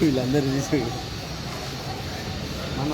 వీళ్ళందరూ చూసి మన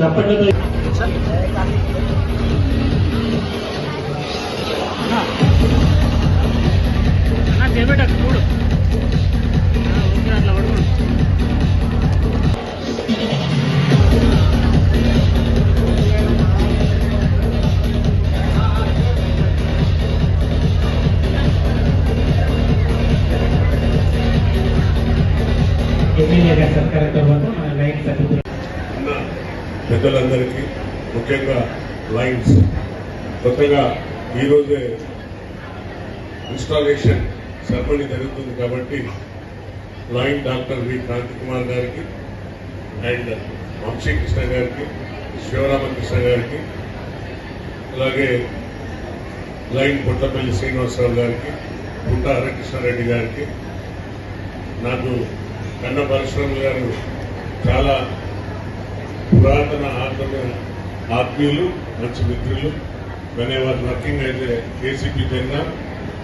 చెప్పండి చూడు అట్లా పడుకోండి. పెద్దలందరికీ ముఖ్యంగా లైన్స్ కొత్తగా ఈరోజే ఇన్స్టాలేషన్ సెరమనీ జరుగుతుంది కాబట్టి lion doctor V Kranthi Kumar గారికి అండ్ వంశీకృష్ణ గారికి శివరామకృష్ణ గారికి అలాగే లైన్ పుట్టపల్లి శ్రీనివాసరావు గారికి పుట్ట హరికృష్ణారెడ్డి గారికి నాకు కన్న పరశురాములు గారు చాలా పురాతన ఆత్మీయులు మంచి మిత్రులు. when I was working as a KCP Janna,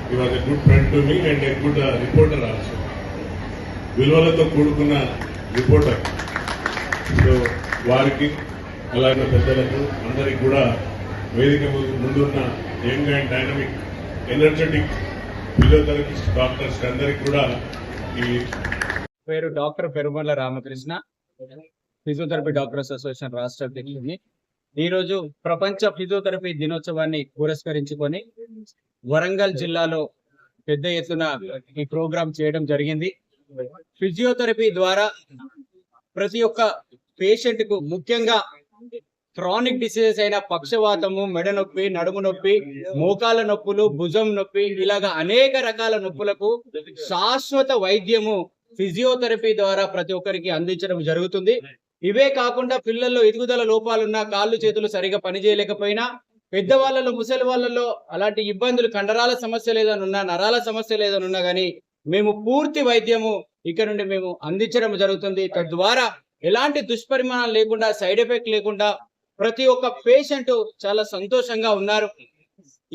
he was a good friend to me and a good reporter also. విలువలతో కూడుకున్న రిపోర్టర్. సో వారికి అలాగే పెద్దలకు అందరికి కూడా వేదిక ముందున్న young and dynamic energetic physiotherapist doctors అందరికి కూడా ఈ పేరు doctor Perumala Ramakrishna, physiotherapy doctors association రాష్ట్ర అధ్యక్షుడిని. ఈరోజు ప్రపంచ ఫిజియోథెరపీ దినోత్సవాన్ని పురస్కరించుకొని వరంగల్ జిల్లాలో పెద్ద ఎత్తున ఈ ప్రోగ్రాం చేయడం జరిగింది. ఫిజియోథెరపీ ద్వారా ప్రతి ఒక్క పేషెంట్ కు ముఖ్యంగా క్రానిక్ డిసీజెస్ అయిన పక్షవాతము, మెడ నొప్పి, నడుము నొప్పి, మోకాల నొప్పులు, భుజం నొప్పి, ఇలాగా అనేక రకాల నొప్పులకు శాశ్వత వైద్యము ఫిజియోథెరపీ ద్వారా ప్రతి ఒక్కరికి అందించడం జరుగుతుంది. ఇవే కాకుండా పిల్లల్లో ఎదుగుదల లోపాలున్నా, కాళ్ళు చేతులు సరిగా పనిచేయలేకపోయినా, పెద్దవాళ్ళలో ముసలి వాళ్ళలో అలాంటి ఇబ్బందులు, కండరాల సమస్యలు ఏదైనా ఉన్నా, నరాల సమస్యలు ఏదైనా ఉన్నా కానీ మేము పూర్తి వైద్యము ఇక్కడ నుండి మేము అందించడం జరుగుతుంది. తద్వారా ఎలాంటి దుష్పరిమాణాలు లేకుండా, సైడ్ ఎఫెక్ట్ లేకుండా ప్రతి ఒక్క పేషెంట్ చాలా సంతోషంగా ఉన్నారు.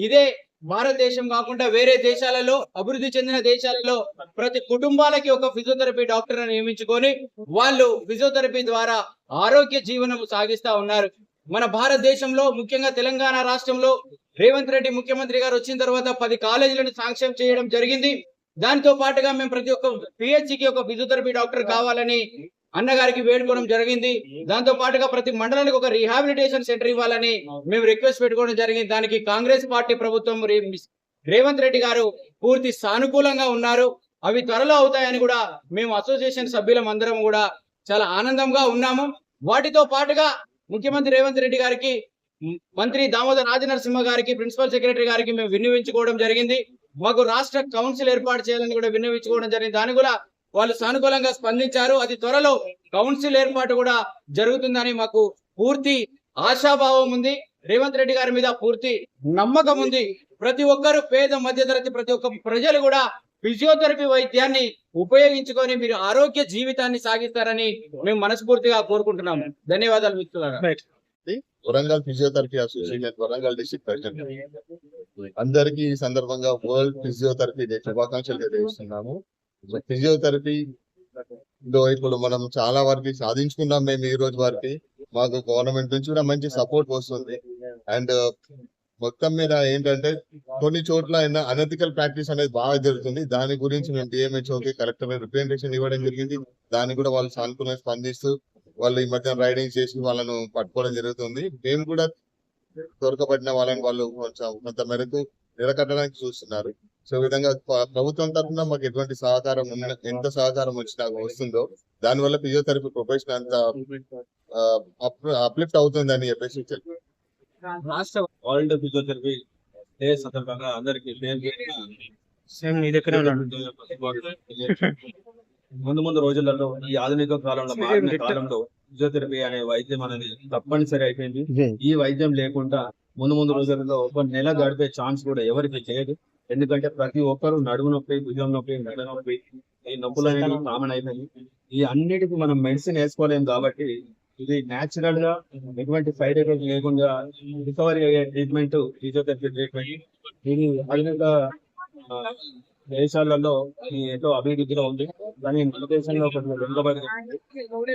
ఇదే భారతదేశం కాకుండా వేరే దేశాలలో, అభివృద్ధి చెందిన దేశాలలో ప్రతి కుటుంబాలకి ఒక ఫిజియోథెరపీ డాక్టర్ నియమించుకొని వాళ్ళు ఫిజియోథెరపీ ద్వారా ఆరోగ్య జీవనం సాగిస్తా ఉన్నారు. మన భారతదేశంలో ముఖ్యంగా తెలంగాణ రాష్ట్రంలో రేవంత్ రెడ్డి ముఖ్యమంత్రి గారు వచ్చిన తర్వాత 10 కాలేజీలను శాంక్షన్ చేయడం జరిగింది. దాంతో పాటుగా మేము ప్రతి ఒక్క పిహెచ్సికి ఒక ఫిజియోథెరపీ డాక్టర్ కావాలని అన్నగారికి వేడుకోవడం జరిగింది. దాంతో పాటుగా ప్రతి మండలానికి ఒక రీహాబిలిటేషన్ సెంటర్ ఇవ్వాలని మేము రిక్వెస్ట్ పెట్టుకోవడం జరిగింది. దానికి కాంగ్రెస్ పార్టీ ప్రభుత్వం రేవంత్ రెడ్డి గారు పూర్తి సానుకూలంగా ఉన్నారు. అవి త్వరలో అవుతాయని కూడా మేము అసోసియేషన్ సభ్యులం అందరం కూడా చాలా ఆనందంగా ఉన్నాము. వాటితో పాటుగా ముఖ్యమంత్రి రేవంత్ రెడ్డి గారికి, మంత్రి దామోదర్ రాజనరసింహ గారికి, ప్రిన్సిపల్ సెక్రటరీ గారికి మేము విన్నవించుకోవడం జరిగింది. మాకు రాష్ట్ర కౌన్సిల్ ఏర్పాటు చేయాలని కూడా విన్నవించుకోవడం జరిగింది. దాని కూడా వాళ్ళు సానుకూలంగా స్పందించారు. అది త్వరలో కౌన్సిల్ ఏర్పాటు కూడా జరుగుతుందని మాకు పూర్తి ఆశాభావం ఉంది. రేవంత్ రెడ్డి గారి మీద పూర్తి నమ్మకం ఉంది. ప్రతి ఒక్కరు పేద మధ్యతరగతి ప్రతి ఒక్క ప్రజలు కూడా ఫిజియోథెరపీ వైద్యాన్ని ఉపయోగించుకొని మీరు ఆరోగ్య జీవితాన్ని సాగిస్తారని మేము మనస్ఫూర్తిగా కోరుకుంటున్నాము. ధన్యవాదాలు మిత్రులారా. Warangal physiotherapy association Warangal district president అందరికీ ఈ సందర్భంగా వరల్డ్ ఫిజియోథెరపీ డే శుభాకాంక్షలు తెలియజేస్తున్నాము. ఫిజియోథెరపీ లో ఇప్పుడు మనం చాలా వరకు సాధించుకున్నాం. మేము ఈ రోజు వరకు మాకు గవర్నమెంట్ నుంచి కూడా మంచి సపోర్ట్ వస్తుంది. అండ్ మొత్తం మీద ఏంటంటే కొన్ని చోట్ల అనెథికల్ ప్రాక్టీస్ అనేది బాగా జరుగుతుంది. దాని గురించి మేము డిఎంహెచ్ఓకి కలెక్టర్ రిప్రజెంటేషన్ ఇవ్వడం జరిగింది. దాన్ని కూడా వాళ్ళు సానుకూలంగా స్పందిస్తూ వాళ్ళు ఈ మధ్య రైడింగ్ చేసి వాళ్ళను పట్టుకోవడం జరుగుతుంది. మేము కూడా దొరకబడిన వాళ్ళని వాళ్ళు కొంత మేరకు నిలకట్టడానికి చూస్తున్నారు. సో ఈ విధంగా ప్రభుత్వం తరఫున మాకు ఎటువంటి సహకారం ఎంత సహకారం వచ్చినా వస్తుందో దానివల్ల ఫిజియోథెరపీ ప్రొఫెషన్ అంతా అప్లిఫ్ట్ అవుతుందని చెప్పేసి రాష్ట్ర వరల్డ్ ఫిజియోథెరపీ డే సందర్భంగా అందరికి సేమ్ నీ దగ్గరే ఉన్నాడు. ముందు రోజులలో ఈ ఆధునిక కాలంలో మారిన కాలంలో ఫిజియోథెరపీ అనే వైద్యం అనేది తప్పనిసరి అయిపోయింది. ఈ వైద్యం లేకుండా ముందు రోజులలో ఒక నెల గడిపే ఛాన్స్ కూడా ఎవరికి లేదు. ఎందుకంటే ప్రతి ఒక్కరు నడుము నొప్పి, భుజం నొప్పి, మెడ నొప్పి, ఈ నొప్పులు అనేవి కామన్ అయిపోయింది. ఈ అన్నిటికీ మనం మెడిసిన్ వేసుకోలేము కాబట్టి ఇది న్యాచురల్ గా ఎటువంటి సైడ్ ఎఫెక్ట్ లేకుండా రికవరీ అయ్యే ట్రీట్మెంట్ ఫిజియోథెరపీ ట్రీట్మెంట్. ఇది ఆధునిక దేశాలలో ఎంతో అభివృద్ధిలో ఉంది. కానీ మన దేశంలో కొంచెం వెనుకబడి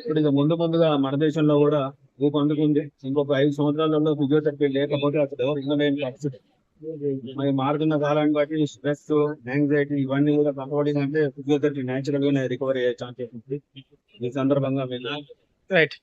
ఇప్పుడు ఇది ముందుగా మన దేశంలో కూడా ఊపందుకుంది. ఇంకొక 5 సంవత్సరాలలో ఫిజియోథెరపీ లేకపోతే అసలు ఎవరు ఉండలేని పరిస్థితి. మరి మారుతున్న కాలాన్ని బట్టి స్ట్రెస్, యాంగ్జైటీ ఇవన్నీ కూడా కంట్రోలింగ్ అంటే ఫిజియోథెరపీ న్యాచురల్ గానే రికవరీ అయ్యే ఛాన్స్ ఉంది. ఈ సందర్భంగా రైట్